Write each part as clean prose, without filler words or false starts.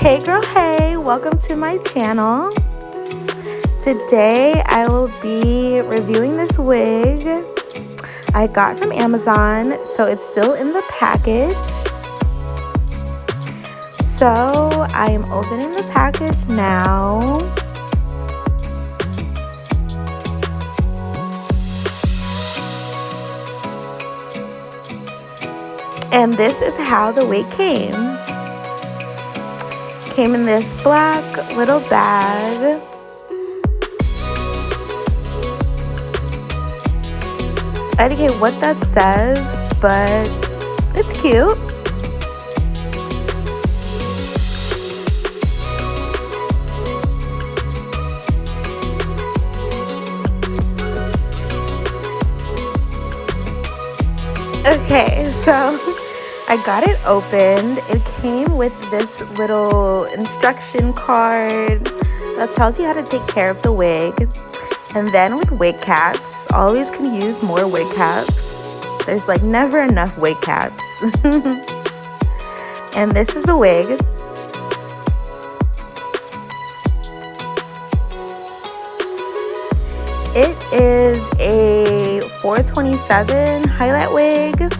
Hey girl, hey, welcome to my channel. Today I will be reviewing this wig I got from Amazon, so it's still in the package. So I am opening the package now. And this is how the wig came. Came in this black little bag. I don't get what that says, but it's cute. Okay, so I got it opened. It came with this little instruction card that tells you how to take care of the wig. And then with wig caps, always can use more wig caps. There's like never enough wig caps. And this is the wig. It is a 427 highlight wig.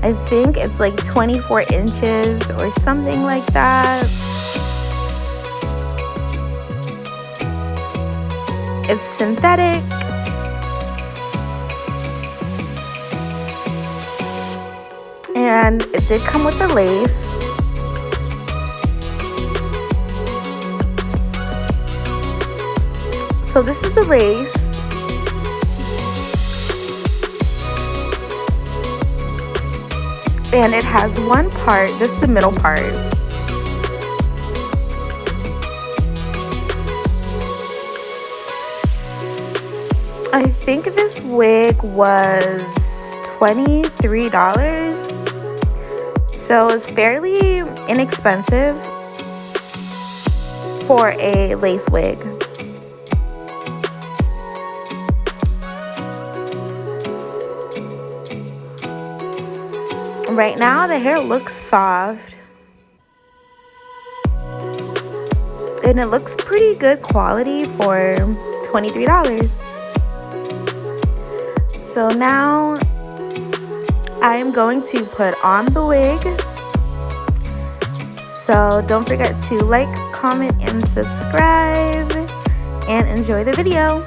I think it's like 24 inches or something like that. It's synthetic. And it did come with the lace. So this is the lace. And it has one part, this is the middle part. I think this wig was $23. So it's fairly inexpensive for a lace wig. Right now, the hair looks soft. And it looks pretty good quality for $23. So now, I am going to put on the wig. So don't forget to like, comment, and subscribe. And enjoy the video.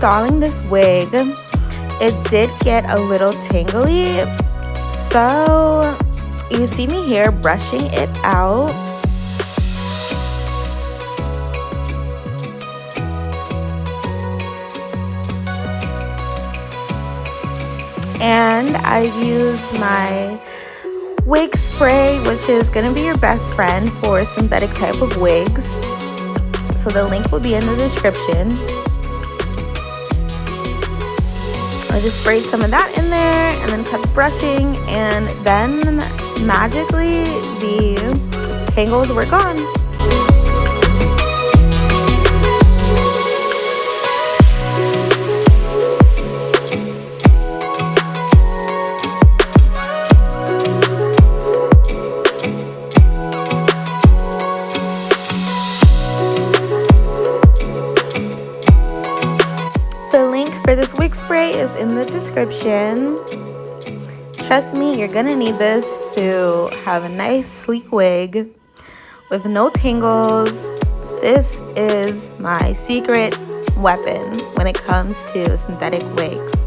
installing this wig, it did get a little tangly. So you see me here brushing it out. And I use my wig spray, which is going to be your best friend for synthetic type of wigs. So the link will be in the description. I just sprayed some of that in there and then kept brushing, and then magically the tangles were gone. For this wig spray is in the description. Trust me, you're gonna need this to have a nice sleek wig with no tangles. This is my secret weapon when it comes to synthetic wigs.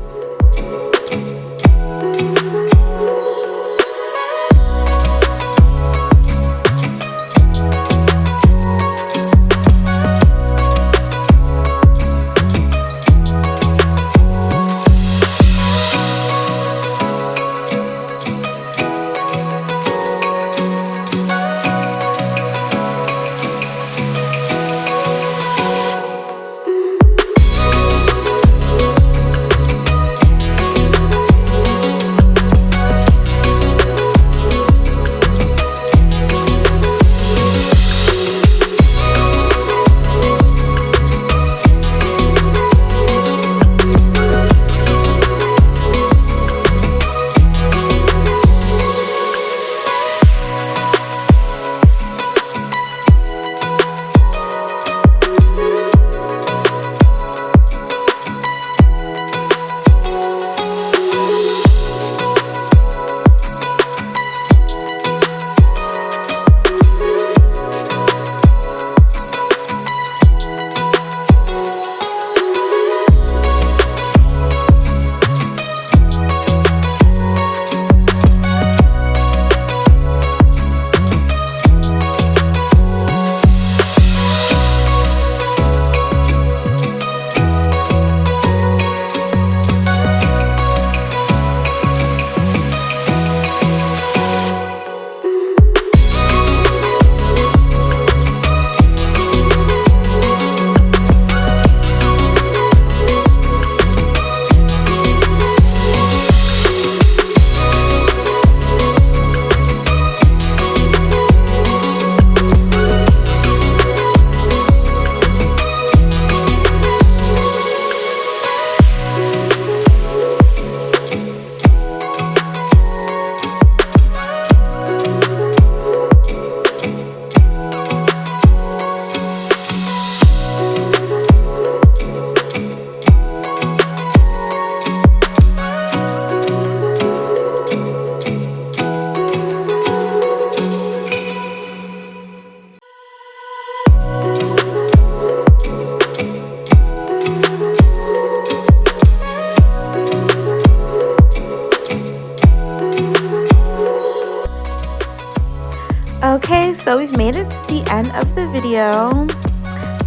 Okay, so we've made it to the end of the video.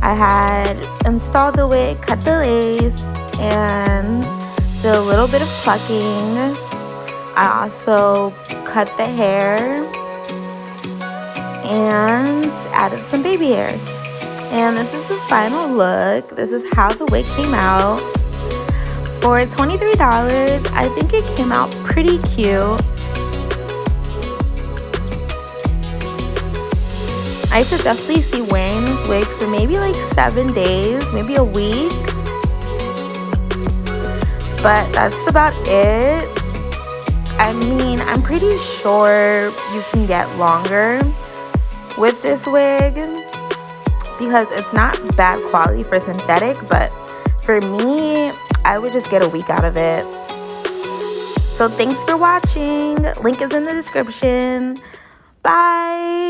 I had installed the wig, cut the lace, and did a little bit of plucking. I also cut the hair and added some baby hairs. And this is the final look. This is how the wig came out. For $23, I think it came out pretty cute. I could definitely see wearing this wig for maybe like 7 days, maybe a week. But that's about it. I mean, I'm pretty sure you can get longer with this wig because it's not bad quality for synthetic, but for me, I would just get a week out of it. So thanks for watching. Link is in the description. Bye.